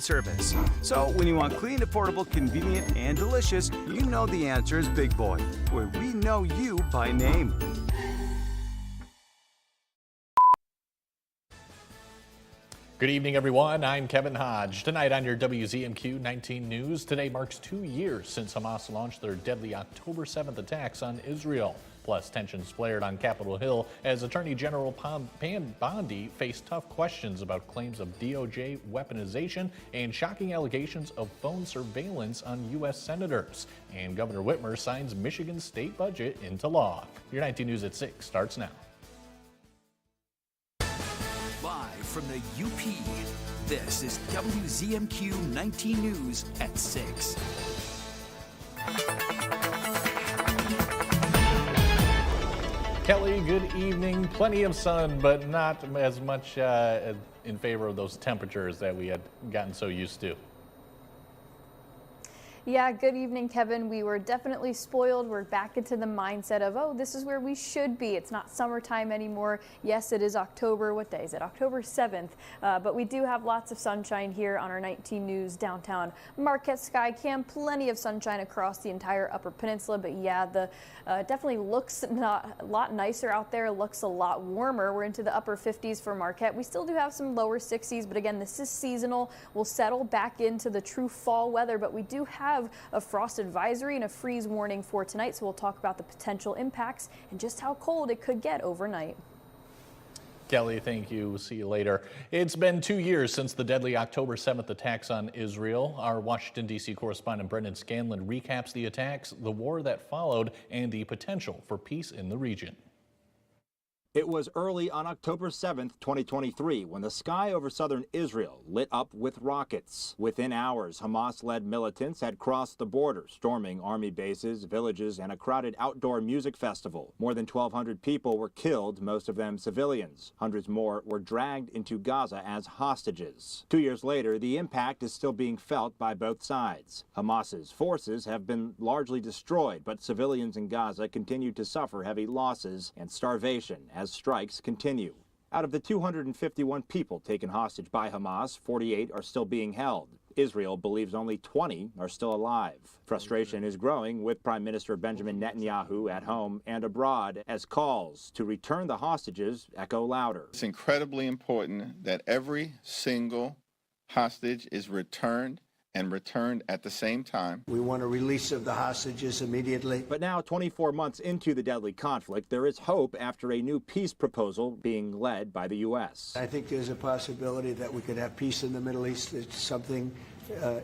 service. So when you want clean, affordable, convenient, and delicious, you know the answer is Big Boy, where we know you by name. Good evening, everyone. I'm Kevin Hodge. Tonight on your WZMQ 19 News, today marks 2 years since Hamas launched their deadly October 7th attacks on Israel. Plus, tensions flared on Capitol Hill as Attorney General Pam Bondi faced tough questions about claims of DOJ weaponization and shocking allegations of phone surveillance on U.S. senators. And Governor Whitmer signs Michigan's state budget into law. Your 19 News at 6 starts now. Live from the UP, this is WZMQ 19 News at 6. Kelly, good evening. Plenty of sun, but not as much in favor of those temperatures that we had gotten so used to. Yeah, good evening, Kevin. We were definitely spoiled. We're back into the mindset of, oh, this is where we should be. It's not summertime anymore. Yes, it is October. What day is it? October 7th. But we do have lots of sunshine here on our 19 News downtown Marquette Sky Cam. Plenty of sunshine across the entire Upper Peninsula. But yeah, the definitely looks a lot nicer out there. Looks a lot warmer. We're into the upper 50s for Marquette. We still do have some lower 60s, but again, this is seasonal. We'll settle back into the true fall weather, but we do have a frost advisory and a freeze warning for tonight, so we'll talk about the potential impacts and just how cold it could get overnight. Kelly, thank you. See you later. It's been 2 years since the deadly October 7th attacks on Israel. Our Washington, D.C. correspondent Brendan Scanlon recaps the attacks, the war that followed, and the potential for peace in the region. It was early on October 7th, 2023, when the sky over southern Israel lit up with rockets. Within hours, Hamas-led militants had crossed the border, storming army bases, villages, and a crowded outdoor music festival. More than 1,200 people were killed, most of them civilians. Hundreds more were dragged into Gaza as hostages. 2 years later, the impact is still being felt by both sides. Hamas's forces have been largely destroyed, but civilians in Gaza continue to suffer heavy losses and starvation as strikes continue. Out of the 251 people taken hostage by Hamas, 48 are still being held. Israel believes only 20 are still alive. Frustration is growing with Prime Minister Benjamin Netanyahu at home and abroad as calls to return the hostages echo louder. It's incredibly important that every single hostage is returned and returned at the same time. We want a release of the hostages immediately. But now, 24 months into the deadly conflict, there is hope after a new peace proposal being led by the U.S. I think there's a possibility that we could have peace in the Middle East. It's something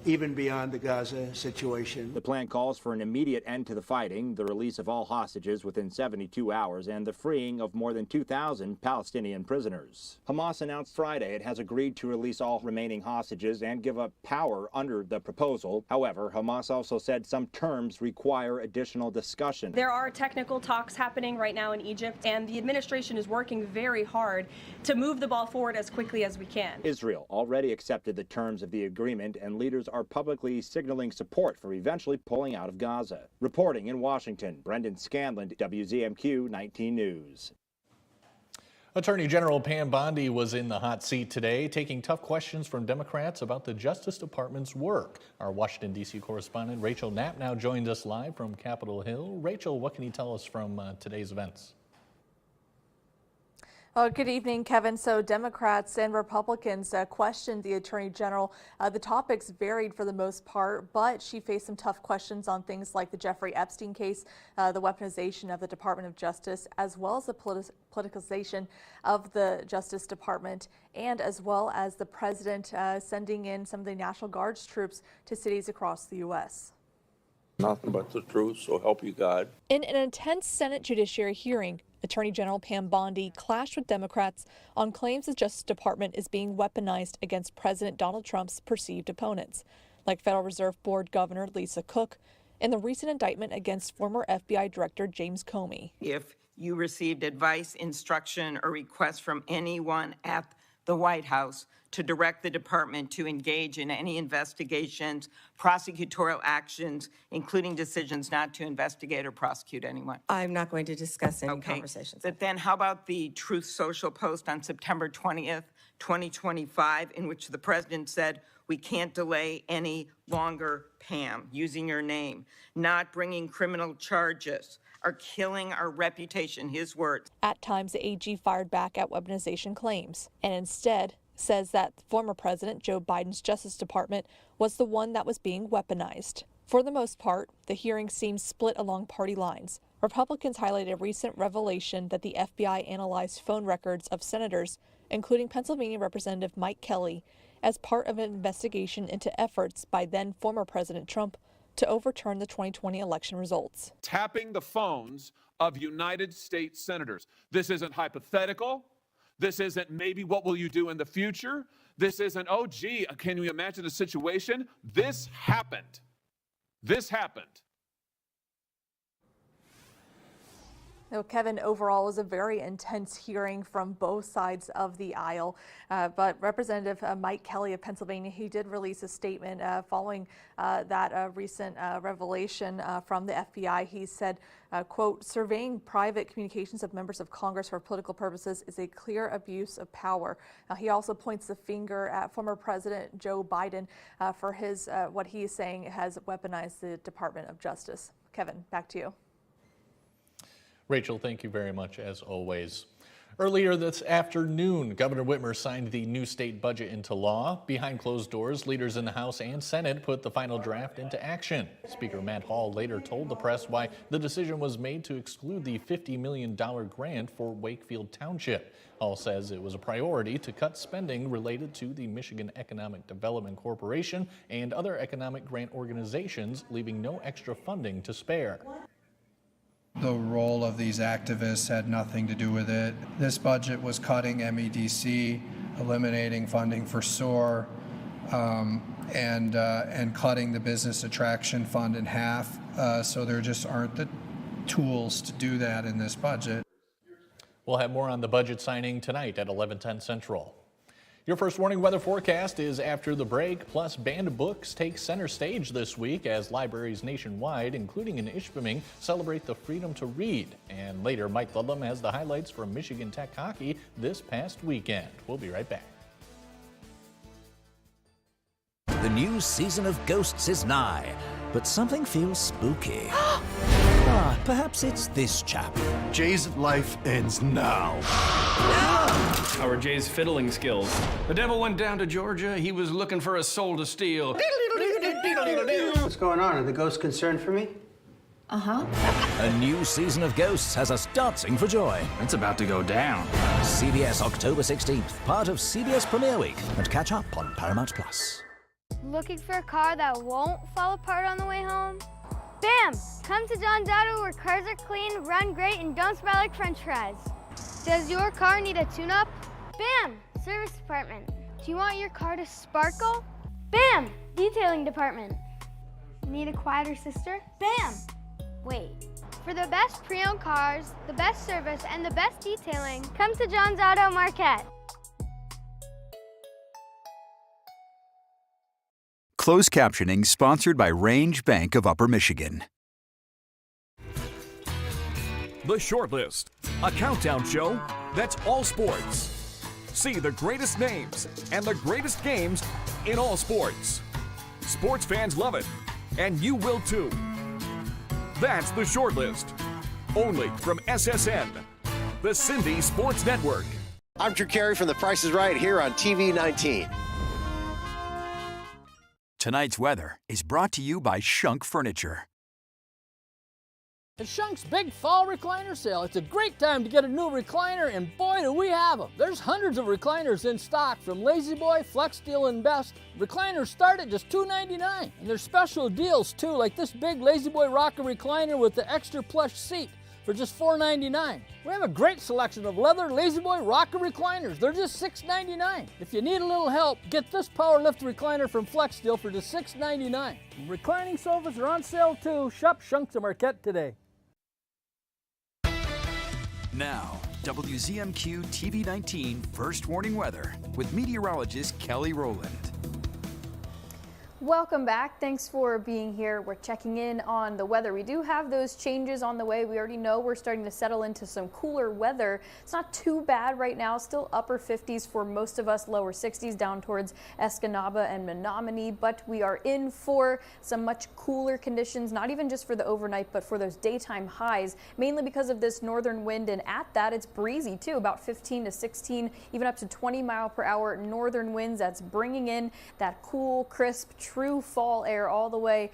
even beyond the Gaza situation. The plan calls for an immediate end to the fighting, the release of all hostages within 72 hours, and the freeing of more than 2,000 Palestinian prisoners. Hamas announced Friday it has agreed to release all remaining hostages and give up power under the proposal. However, Hamas also said some terms require additional discussion. There are technical talks happening right now in Egypt, and the administration is working very hard to move the ball forward as quickly as we can. Israel already accepted the terms of the agreement, and leaders are publicly signaling support for eventually pulling out of Gaza. Reporting in Washington, Brendan Scanlon, WZMQ 19 News. Attorney General Pam Bondi was in the hot seat today, taking tough questions from Democrats about the Justice Department's work. Our Washington, D.C. correspondent Rachel Knapp now joins us live from Capitol Hill. Rachel, what can you tell us from today's events? Oh, good evening, Kevin. So Democrats and Republicans questioned the Attorney General. The topics varied for the most part, but she faced some tough questions on things like the Jeffrey Epstein case, the weaponization of the Department of Justice, as well as the politicization of the Justice Department, and as well as the president sending in some of the National Guard's troops to cities across the U.S. Nothing but the truth, so help you God. In an intense Senate Judiciary hearing, Attorney General Pam Bondi clashed with Democrats on claims the Justice Department is being weaponized against President Donald Trump's perceived opponents, like Federal Reserve Board Governor Lisa Cook and the recent indictment against former FBI Director James Comey. If you received advice, instruction, or request from anyone at the White House to direct the department to engage in any investigations, prosecutorial actions, including decisions not to investigate or prosecute anyone. I'm not going to discuss any conversations. But then how about the Truth Social post on September 20th, 2025, in which the president said, We can't delay any longer, Pam, using your name. Not bringing criminal charges are killing our reputation, his words. At times, the AG fired back at weaponization claims and instead says that former President Joe Biden's Justice Department was the one that was being weaponized. For the most part, the hearing seems split along party lines. Republicans highlighted a recent revelation that the FBI analyzed phone records of senators, including Pennsylvania Representative Mike Kelly, as part of an investigation into efforts by then former President Trump to overturn the 2020 election results. Tapping the phones of United States senators. This isn't hypothetical. This isn't maybe what will you do in the future. This isn't, oh, gee, can you imagine a situation? This happened. This happened. Now, Kevin, overall was a very intense hearing from both sides of the aisle, but Representative Mike Kelly of Pennsylvania, he did release a statement following that recent revelation from the FBI. He said, quote, surveying private communications of members of Congress for political purposes is a clear abuse of power. He also points the finger at former President Joe Biden for his what he is saying has weaponized the Department of Justice. Kevin, back to you. Rachel, thank you very much, as always. Earlier this afternoon, Governor Whitmer signed the new state budget into law. Behind closed doors, leaders in the House and Senate put the final draft into action. Speaker Matt Hall later told the press why the decision was made to exclude the $50 million grant for Wakefield Township. Hall says it was a priority to cut spending related to the Michigan Economic Development Corporation and other economic grant organizations, leaving no extra funding to spare. The role of these activists had nothing to do with it. This budget was cutting MEDC, eliminating funding for SOAR, and cutting the Business Attraction Fund in half. So there just aren't the tools to do that in this budget. We'll have more on the budget signing tonight at 11:10 Central. Your first warning weather forecast is after the break, plus banned books take center stage this week as libraries nationwide, including in Ishpeming, celebrate the freedom to read. And later, Mike Ludlam has the highlights from Michigan Tech hockey this past weekend. We'll be right back. The new season of Ghosts is nigh, but something feels spooky. Perhaps it's this chap. Jay's life ends now. How are Jay's fiddling skills? The devil went down to Georgia. He was looking for a soul to steal. What's going on? Are the ghosts concerned for me? A new season of Ghosts has us dancing for joy. It's about to go down. CBS October 16th, part of CBS Premiere Week, and catch up on Paramount+. Looking for a car that won't fall apart on the way home? Bam! Come to John's Auto where cars are clean, run great, and don't smell like french fries. Does your car need a tune-up? Bam! Service department. Do you want your car to sparkle? Bam! Detailing department. Need a quieter sister? Bam! Wait. For the best pre-owned cars, the best service, and the best detailing, come to John's Auto Marquette. Closed captioning sponsored by Range Bank of Upper Michigan. The Shortlist, a countdown show that's all sports. See the greatest names and the greatest games in all sports. Sports fans love it, and you will too. That's The Shortlist, only from SSN, the Cindy Sports Network. I'm Drew Carey from The Price is Right here on TV 19. Tonight's weather is brought to you by Shunk Furniture. It's Shunk's big fall recliner sale. It's a great time to get a new recliner, and boy, do we have them. There's hundreds of recliners in stock from La-Z-Boy, Flex Steel, and Best. Recliners start at just $2.99, and there's special deals too, like this big La-Z-Boy rocker recliner with the extra plush seat for just $4.99. We have a great selection of leather La-Z-Boy rocker recliners. They're just $6.99. If you need a little help, get this power lift recliner from Flex Steel for just $6.99. Reclining sofas are on sale too. Shop Shunk's of Marquette today. Now, WZMQ TV 19 First Warning Weather with meteorologist Kelly Rowland. Welcome back. Thanks for being here. We're checking in on the weather. We do have those changes on the way. We already know we're starting to settle into some cooler weather. It's not too bad right now. Still upper 50s for most of us, lower 60s down towards Escanaba and Menominee, but we are in for some much cooler conditions, not even just for the overnight, but for those daytime highs, mainly because of this northern wind. And at that, it's breezy too, about 15 to 16, even up to 20 mile per hour northern winds. That's bringing in that cool, crisp, true fall air all the way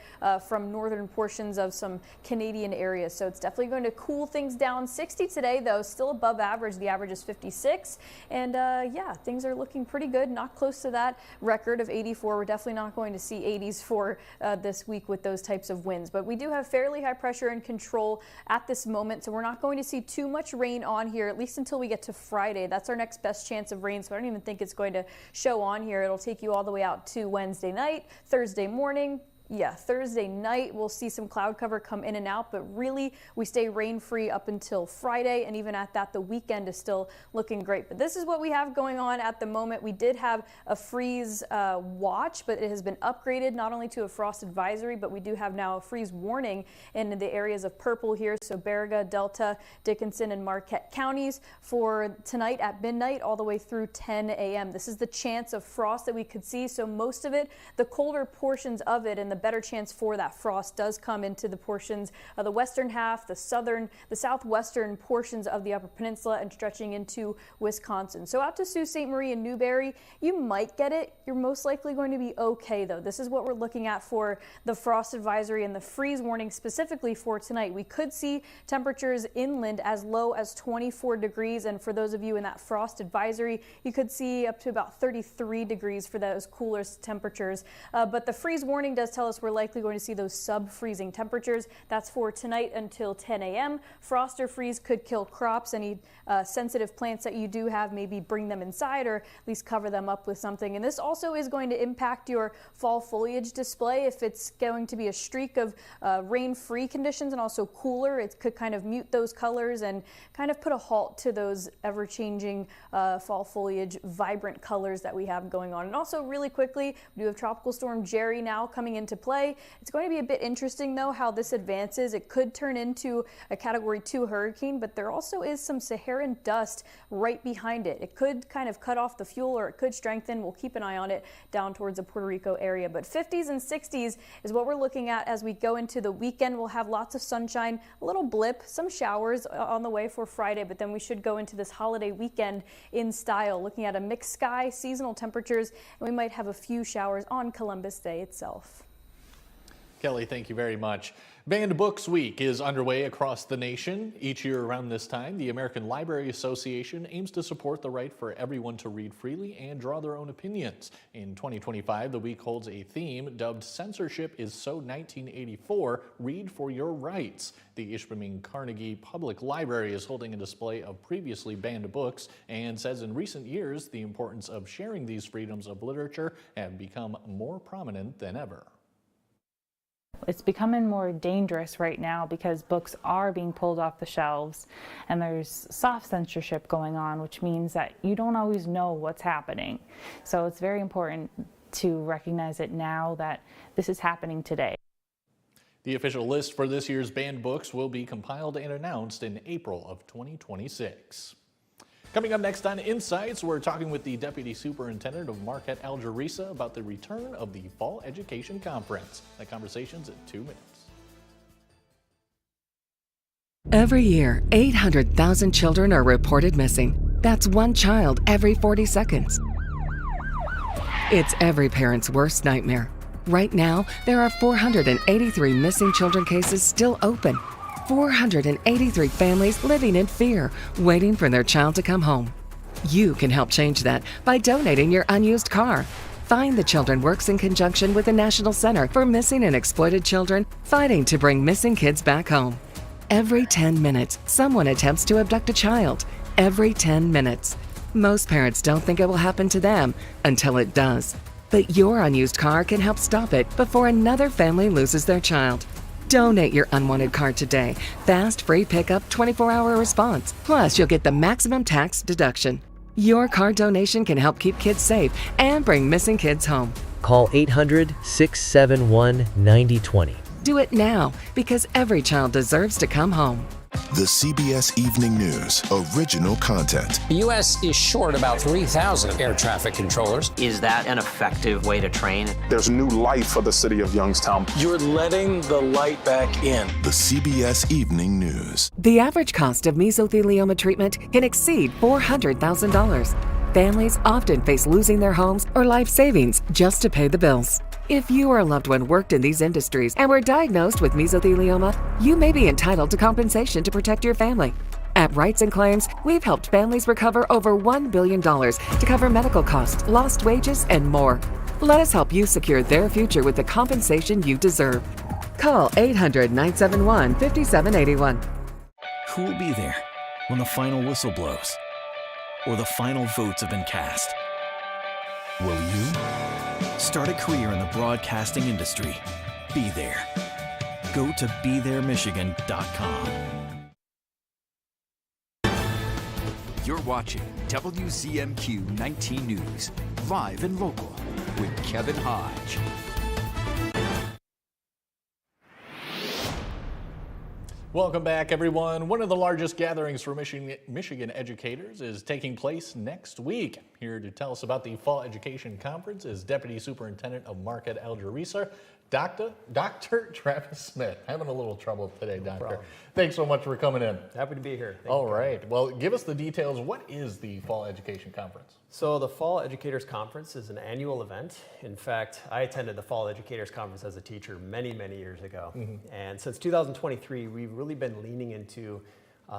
from northern portions of some Canadian areas. So it's definitely going to cool things down. 60 today, though, still above average. The average is 56. And yeah, things are looking pretty good, not close to that record of 84. We're definitely not going to see 80s for this week with those types of winds. But we do have fairly high pressure and control at this moment. So we're not going to see too much rain on here, at least until we get to Friday. That's our next best chance of rain. So I don't even think it's going to show on here. It'll take you all the way out to Wednesday night, Thursday morning. Yeah, Thursday night we'll see some cloud cover come in and out, but really we stay rain free up until Friday, and even at that the weekend is still looking great. But this is what we have going on at the moment. We did have a freeze watch, but it has been upgraded not only to a frost advisory, but we do have now a freeze warning in the areas of purple here, so Baraga, Delta, Dickinson, and Marquette counties for tonight at midnight all the way through 10 a.m. This is the chance of frost that we could see, so most of it, the colder portions of it and the better chance for that frost does come into the portions of the western half, the southwestern portions of the Upper Peninsula, and stretching into Wisconsin. So out to Sault Ste. Marie and Newberry, you might get it. You're most likely going to be okay, though. This is what we're looking at for the frost advisory and the freeze warning specifically for tonight. We could see temperatures inland as low as 24 degrees, and for those of you in that frost advisory, you could see up to about 33 degrees for those cooler temperatures. But the freeze warning does tell us we're likely going to see those sub-freezing temperatures. That's for tonight until 10 a.m. Frost or freeze could kill crops. Any sensitive plants that you do have, maybe bring them inside or at least cover them up with something. And this also is going to impact your fall foliage display. If it's going to be a streak of rain-free conditions and also cooler, it could kind of mute those colors and kind of put a halt to those ever-changing fall foliage vibrant colors that we have going on. And also really quickly, we do have Tropical Storm Jerry now coming into play. It's going to be a bit interesting though how this advances. It could turn into a Category 2 hurricane, but there also is some Saharan dust right behind it. It could kind of cut off the fuel or it could strengthen. We'll keep an eye on it down towards the Puerto Rico area. But 50s and 60s is what we're looking at as we go into the weekend. We'll have lots of sunshine, a little blip, some showers on the way for Friday, but then we should go into this holiday weekend in style, looking at a mixed sky, seasonal temperatures, and we might have a few showers on Columbus Day itself. Kelly, thank you very much. Banned Books Week is underway across the nation. Each year around this time, the American Library Association aims to support the right for everyone to read freely and draw their own opinions. In 2025, the week holds a theme dubbed Censorship is So 1984, Read for Your Rights. The Ishpeming Carnegie Public Library is holding a display of previously banned books and says in recent years, the importance of sharing these freedoms of literature have become more prominent than ever. It's becoming more dangerous right now because books are being pulled off the shelves and there's soft censorship going on, which means that you don't always know what's happening. So it's very important to recognize it now that this is happening today. The official list for this year's banned books will be compiled and announced in April of 2026. Coming up next on Insights, we're talking with the Deputy Superintendent of Marquette Algerisa about the return of the Fall Education Conference. That conversation's in 2 minutes. Every year, 800,000 children are reported missing. That's one child every 40 seconds. It's every parent's worst nightmare. Right now, there are 483 missing children cases still open. 483 families living in fear, waiting for their child to come home. You can help change that by donating your unused car. Find the Children works in conjunction with the National Center for Missing and Exploited Children, fighting to bring missing kids back home. Every 10 minutes, someone attempts to abduct a child. Every 10 minutes. Most parents don't think it will happen to them until it does. But your unused car can help stop it before another family loses their child. Donate your unwanted car today. Fast, free pickup, 24-hour response. Plus, you'll get the maximum tax deduction. Your car donation can help keep kids safe and bring missing kids home. Call 800-671-9020. Do it now, because every child deserves to come home. The CBS Evening News original content. The U.S. is short about 3,000 air traffic controllers. Is that an effective way to train? There's new life for the city of Youngstown. You're letting the light back in. The CBS Evening News. The average cost of mesothelioma treatment can exceed $400,000. Families often face losing their homes or life savings just to pay the bills. If you or a loved one worked in these industries and were diagnosed with mesothelioma, you may be entitled to compensation to protect your family. At Rights and Claims, we've helped families recover over $1 billion to cover medical costs, lost wages, and more. Let us help you secure their future with the compensation you deserve. Call 800-971-5781. Who will be there when the final whistle blows or the final votes have been cast? Will you? Start a career in the broadcasting industry. Be there. Go to BeThereMichigan.com. You're watching WZMQ 19 News, live and local, with Kevin Hodge. Welcome back, everyone. One of the largest gatherings for Michigan educators is taking place next week. Here to tell us about the Fall Education Conference is Deputy Superintendent of Marquette Alger Research, Dr. Travis Smith. Having a little trouble today, Doctor. Thanks so much for coming in. Happy to be here. All right. Well, give us the details. What is the Fall Education Conference? So the Fall Educators Conference is an annual event. In fact, I attended the Fall Educators Conference as a teacher many, many years ago. And since 2023, we've really been leaning into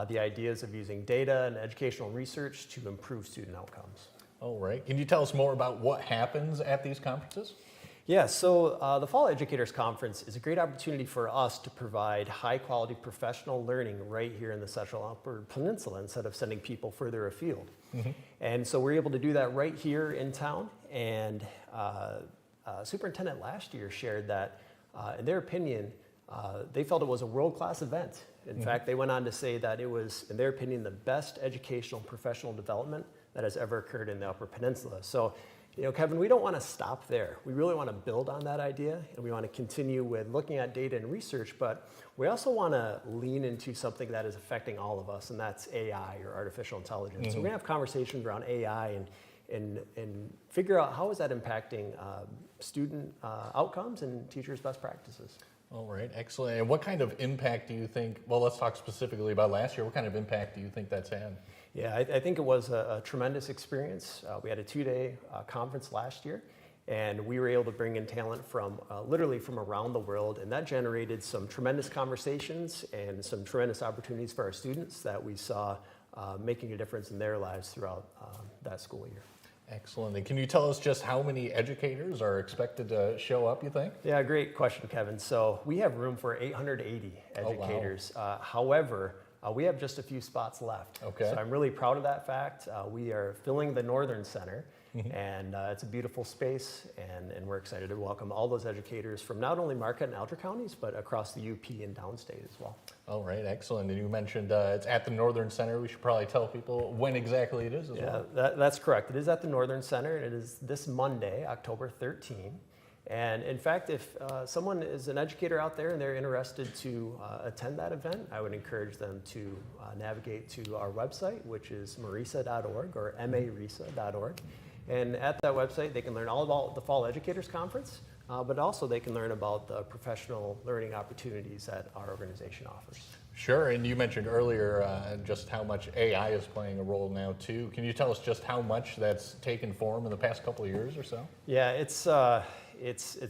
the ideas of using data and educational research to improve student outcomes. All right. Can you tell us more about what happens at these conferences? Yeah, so the Fall Educators Conference is a great opportunity for us to provide high-quality professional learning right here in the Central Upper Peninsula instead of sending people further afield. And so we're able to do that right here in town. And Superintendent last year shared that, in their opinion, they felt it was a world-class event. In fact, they went on to say that it was, in their opinion, the best educational and professional development that has ever occurred in the Upper Peninsula. So, you know, Kevin, we don't want to stop there. We really want to build on that idea, and we want to continue with looking at data and research, but we also want to lean into something that is affecting all of us, and that's AI, or artificial intelligence. So we're going to have conversations around AI and figure out how is that impacting student outcomes and teachers' best practices. All right, excellent. And what kind of impact do you think, well, let's talk specifically about last year. What kind of impact do you think that's had? Yeah, I think it was a tremendous experience. We had a 2-day conference last year, and we were able to bring in talent from literally from around the world, and that generated some tremendous conversations and some tremendous opportunities for our students that we saw making a difference in their lives throughout that school year. Excellent. And can you tell us just how many educators are expected to show up, you think? Yeah, great question, Kevin. So we have room for 880 educators. Oh, wow. However, we have just a few spots left. Okay. So I'm really proud of that fact. We are filling the Northern Center, and it's a beautiful space, and we're excited to welcome all those educators from not only Marquette and Alger counties, but across the UP and downstate as well. All right, excellent. And you mentioned it's at the Northern Center. We should probably tell people when exactly it is as well. Yeah, that's correct. It is at the Northern Center, and it is this Monday, October 13. And in fact, if someone is an educator out there and they're interested to attend that event, I would encourage them to navigate to our website, which is marisa.org or marisa.org. And at that website, they can learn all about the Fall Educators Conference, but also they can learn about the professional learning opportunities that our organization offers. Sure, and you mentioned earlier just how much AI is playing a role now too. Can you tell us just how much that's taken form in the past couple of years or so? Yeah, it's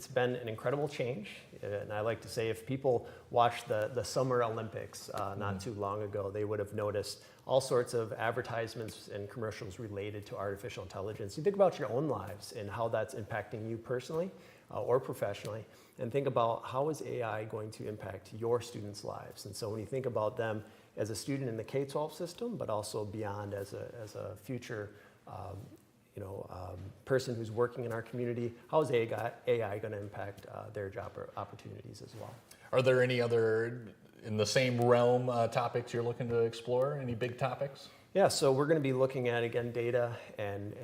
been an incredible change, and I like to say if people watched the Summer Olympics not too long ago, they would have noticed all sorts of advertisements and commercials related to artificial intelligence. You think about your own lives and how that's impacting you personally or professionally, and think about how is AI going to impact your students' lives. And so when you think about them as a student in the K-12 system, but also beyond as a future person who's working in our community, how is AI going to impact their job opportunities as well? Are there any other, in the same realm, topics you're looking to explore? Any big topics? Yeah, so we're going to be looking at, again, data and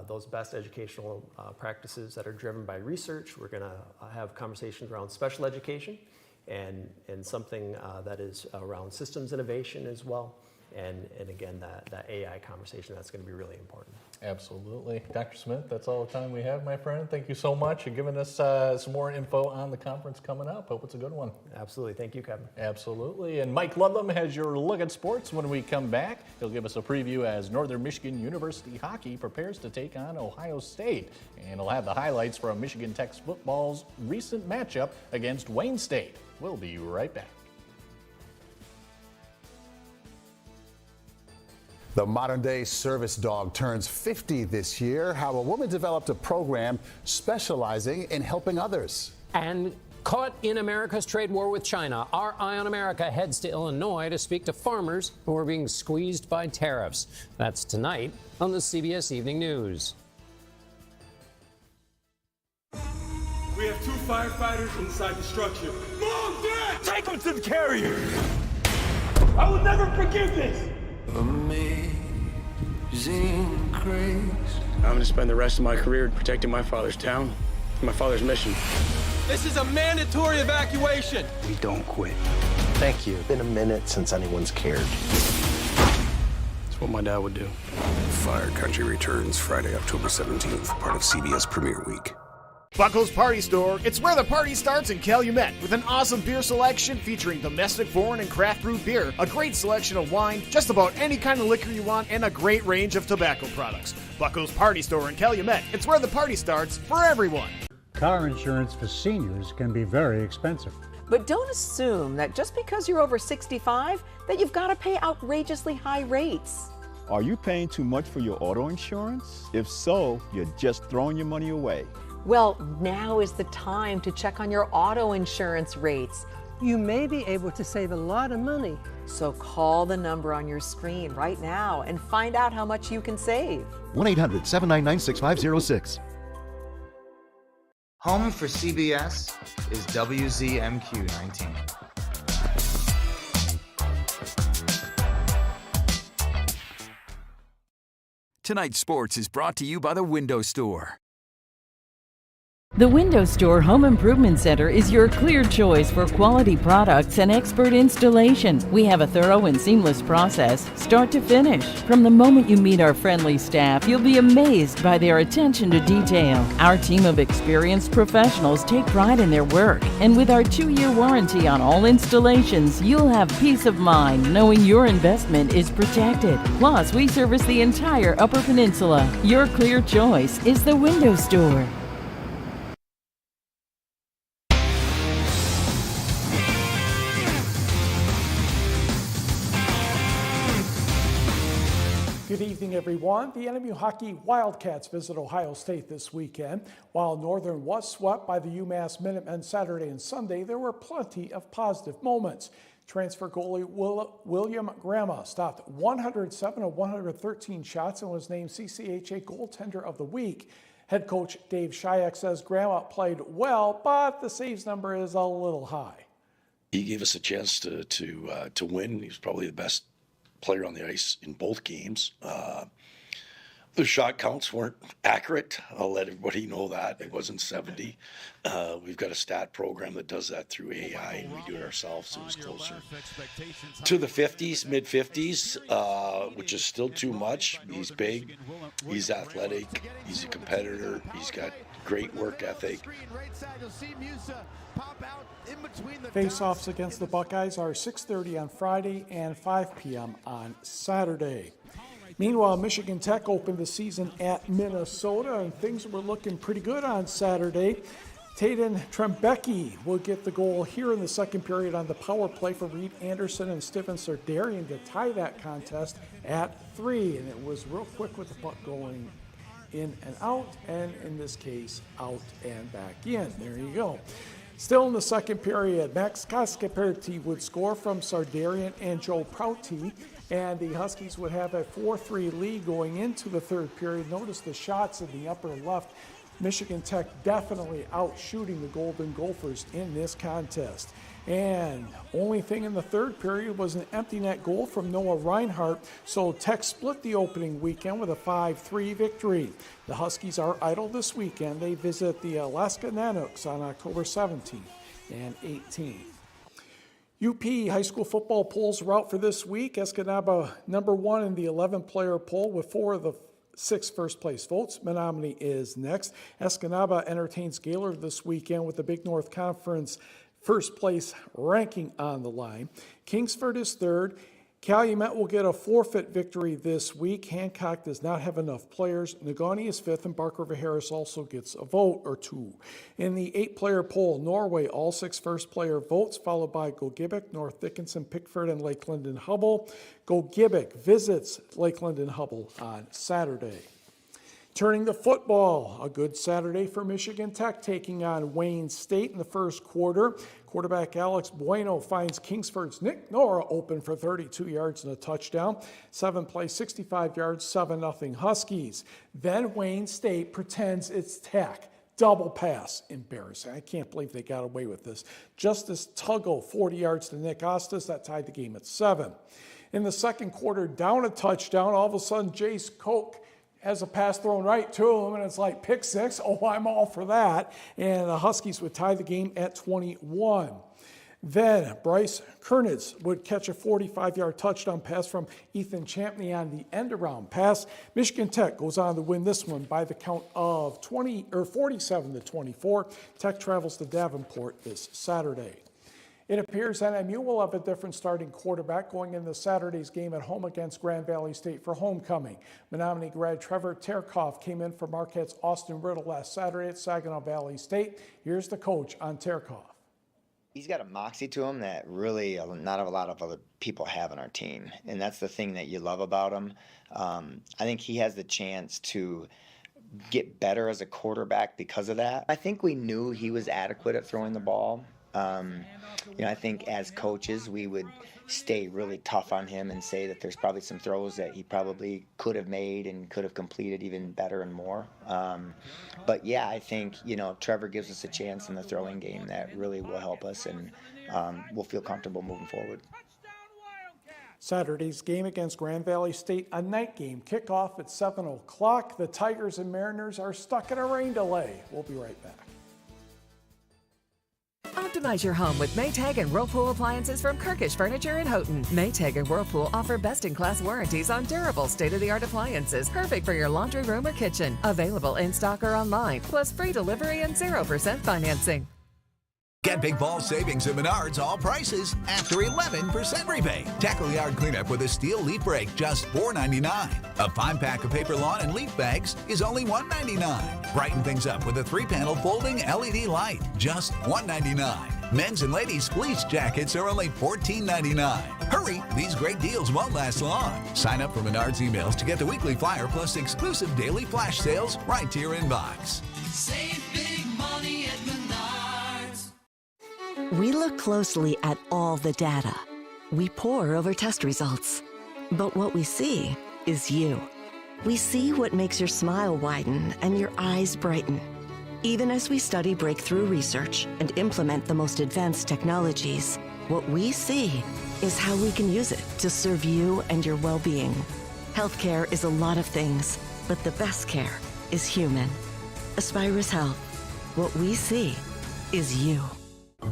those best educational practices that are driven by research. We're going to have conversations around special education and something that is around systems innovation as well. And again, that AI conversation, that's going to be really important. Absolutely. Dr. Smith, that's all the time we have, my friend. Thank you so much for giving us some more info on the conference coming up. Hope it's a good one. Absolutely. Thank you, Kevin. Absolutely. And Mike Ludlam has your look at sports when we come back. He'll give us a preview as Northern Michigan University hockey prepares to take on Ohio State. And he'll have the highlights from Michigan Tech football's recent matchup against Wayne State. We'll be right back. The modern-day service dog turns 50 this year. How a woman developed a program specializing in helping others. And caught in America's trade war with China, our Eye on America heads to Illinois to speak to farmers who are being squeezed by tariffs. That's tonight on the CBS Evening News. We have 2 firefighters inside the structure. Mom, Dad! Take them to the carrier! I will never forgive this! Amazing grace. I'm gonna spend the rest of my career protecting my father's town, my father's mission. This is a mandatory evacuation. We don't quit. Thank you. It's been a minute since anyone's cared. It's what my dad would do. Fire Country returns Friday, October 17th, part of CBS Premiere Week. Buckle's Party Store. It's where the party starts in Calumet with an awesome beer selection featuring domestic, foreign, and craft brewed beer, a great selection of wine, just about any kind of liquor you want, and a great range of tobacco products. Buckle's Party Store in Calumet. It's where the party starts for everyone. Car insurance for seniors can be very expensive. But don't assume that just because you're over 65 that you've got to pay outrageously high rates. Are you paying too much for your auto insurance? If so, you're just throwing your money away. Well, now is the time to check on your auto insurance rates. You may be able to save a lot of money. So call the number on your screen right now and find out how much you can save. 1-800-799-6506. Home for CBS is WZMQ 19. Tonight's sports is brought to you by the Window Store. The Window Store Home Improvement Center is your clear choice for quality products and expert installation. We have a thorough and seamless process, start to finish. From the moment you meet our friendly staff, you'll be amazed by their attention to detail. Our team of experienced professionals take pride in their work, and with our 2-year warranty on all installations, you'll have peace of mind knowing your investment is protected. Plus, we service the entire Upper Peninsula. Your clear choice is the Window Store. Good evening, everyone. The NMU Hockey Wildcats visit Ohio State this weekend. While Northern was swept by the UMass Minutemen Saturday and Sunday, there were plenty of positive moments. Transfer goalie William Grandma stopped 107 of 113 shots and was named CCHA Goaltender of the Week. Head coach Dave Shayak says Grandma played well, but the saves number is a little high. He gave us a chance to win. He was probably the best player on the ice in both games. The shot counts weren't accurate. I'll let everybody know that. It wasn't 70. We've got a stat program that does that through AI, and we do it ourselves, so it was closer to the 50s, mid-50s, which is still too much. He's big, he's athletic, he's a competitor, he's got great work ethic. Face-offs against the Buckeyes are 6:30 on Friday and 5 p.m. on Saturday. Meanwhile, Michigan Tech opened the season at Minnesota, and things were looking pretty good on Saturday. Taden Trembecki will get the goal here in the second period on the power play for Reed Anderson and Steven Sardarian to tie that contest at 3. And it was real quick with the puck going in and out, and in this case, out and back in. There you go. Still in the second period, Max Cascaperti would score from Sardarian and Joe Prouty, and the Huskies would have a 4-3 lead going into the third period. Notice the shots in the upper left Michigan Tech definitely out shooting the Golden Gophers in this contest. And only thing in the third period was an empty net goal from Noah Reinhardt, so Tech split the opening weekend with a 5-3 victory. The Huskies are idle this weekend. They visit the Alaska Nanooks on October 17th and 18th. UP high school football polls are out for this week. Escanaba number 1 in the 11-player poll with 4 of the 6 first-place votes. Menominee is next. Escanaba entertains Gaylord this weekend with the Big North Conference first-place ranking on the line. Kingsford is third. Calumet will get a forfeit victory this week. Hancock does not have enough players. Negaunee is 5th, and Barker Harris also gets a vote or 2. In the 8-player poll, Norway, all 6 first-player votes, followed by Gogebic, North Dickinson, Pickford, and Lakeland and Hubble. Gogebic visits Lakeland and Hubble on Saturday. Turning to football, a good Saturday for Michigan Tech, taking on Wayne State in the first quarter. Quarterback Alex Bueno finds Kingsford's Nick Nora open for 32 yards and a touchdown. 7 plays, 65 yards, 7-0 Huskies. Then Wayne State pretends it's Tech. Double pass. Embarrassing. I can't believe they got away with this. Justice Tuggle, 40 yards to Nick Ostis. That tied the game at 7. In the second quarter, down a touchdown. All of a sudden, Jace Koch has a pass thrown right to him, and it's like pick 6. Oh, I'm all for that. And the Huskies would tie the game at 21. Then Bryce Kernitz would catch a 45-yard touchdown pass from Ethan Champney on the end-around pass. Michigan Tech goes on to win this one by the count of 47-24. Tech travels to Davenport this Saturday. It appears NMU will have a different starting quarterback going into Saturday's game at home against Grand Valley State for homecoming. Menominee grad Trevor Terkoff came in for Marquette's Austin Riddle last Saturday at Saginaw Valley State. Here's the coach on Terkoff. He's got a moxie to him that really not a lot of other people have on our team, and that's the thing that you love about him. I think he has the chance to get better as a quarterback because of that. I think we knew he was adequate at throwing the ball. I think as coaches, we would stay really tough on him and say that there's probably some throws that he probably could have made and could have completed even better and more. But yeah, I think, Trevor gives us a chance in the throwing game that really will help us, and we'll feel comfortable moving forward. Saturday's game against Grand Valley State, a night game. Kickoff at 7 o'clock. The Tigers and Mariners are stuck in a rain delay. We'll be right back. Optimize your home with Maytag and Whirlpool appliances from Kirkish Furniture in Houghton. Maytag and Whirlpool offer best-in-class warranties on durable, state-of-the-art appliances, perfect for your laundry room or kitchen. Available in stock or online, plus free delivery and 0% financing. Get big ball savings at Menards, all prices after 11% rebate. Tackle yard cleanup with a steel leaf rake, just $4.99. A 5-pack of paper lawn and leaf bags is only $1.99. Brighten things up with a 3-panel folding LED light, just $1.99. Men's and ladies' fleece jackets are only $14.99. Hurry, these great deals won't last long. Sign up for Menards emails to get the weekly flyer plus exclusive daily flash sales right to your inbox. Save big money at Menards. We look closely at all the data. We pore over test results. But what we see is you. We see what makes your smile widen and your eyes brighten. Even as we study breakthrough research and implement the most advanced technologies, what we see is how we can use it to serve you and your well-being. Healthcare is a lot of things, but the best care is human. Aspirus Health. What we see is you.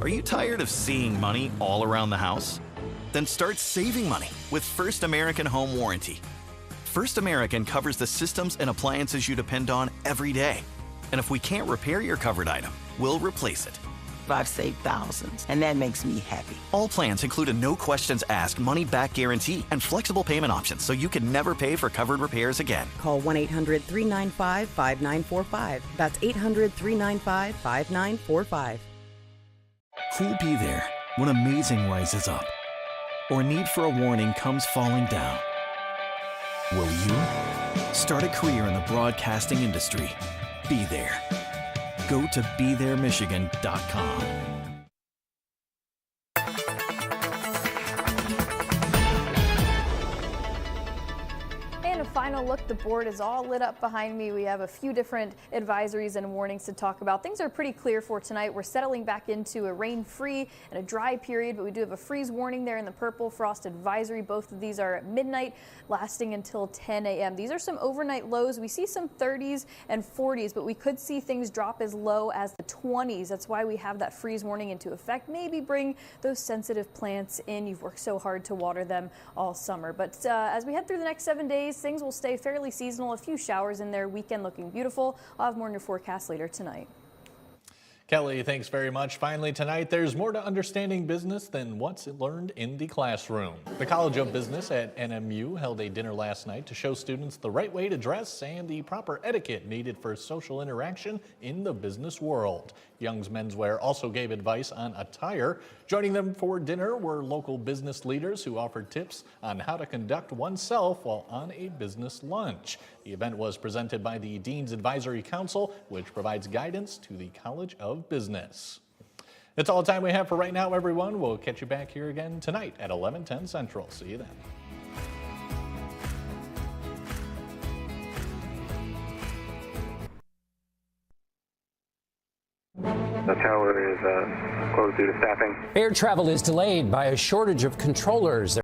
Are you tired of seeing money all around the house? Then start saving money with First American Home Warranty. First American covers the systems and appliances you depend on every day. And if we can't repair your covered item, we'll replace it. I've saved thousands, and that makes me happy. All plans include a no questions asked money back guarantee and flexible payment options so you can never pay for covered repairs again. Call 1-800-395-5945. That's 800-395-5945. Who'll be there when amazing rises up or need for a warning comes falling down? Will you? Start a career in the broadcasting industry. Be there. Go to BeThereMichigan.com. And a final look. The board is all lit up behind me. We have a few different advisories and warnings to talk about. Things are pretty clear for tonight. We're settling back into a rain-free and a dry period, but we do have a freeze warning there in the purple, frost advisory. Both of these are at midnight, lasting until 10 a.m. These are some overnight lows. We see some 30s and 40s, but we could see things drop as low as the 20s. That's why we have that freeze warning into effect. Maybe bring those sensitive plants in. You've worked so hard to water them all summer. But as we head through the next 7 days, things will stay fairly seasonal. A few showers in there. Weekend looking beautiful. I'll have more in your forecast later tonight. Kelly, thanks very much. Finally tonight, there's more to understanding business than what's learned in the classroom. The College of Business at NMU held a dinner last night to show students the right way to dress and the proper etiquette needed for social interaction in the business world. Young's Menswear also gave advice on attire. Joining them for dinner were local business leaders who offered tips on how to conduct oneself while on a business lunch. The event was presented by the Dean's Advisory Council, which provides guidance to the College of Business. That's all the time we have for right now, everyone. We'll catch you back here again tonight at 11:10 Central. See you then. The tower is closed due to staffing. Air travel is delayed by a shortage of controllers.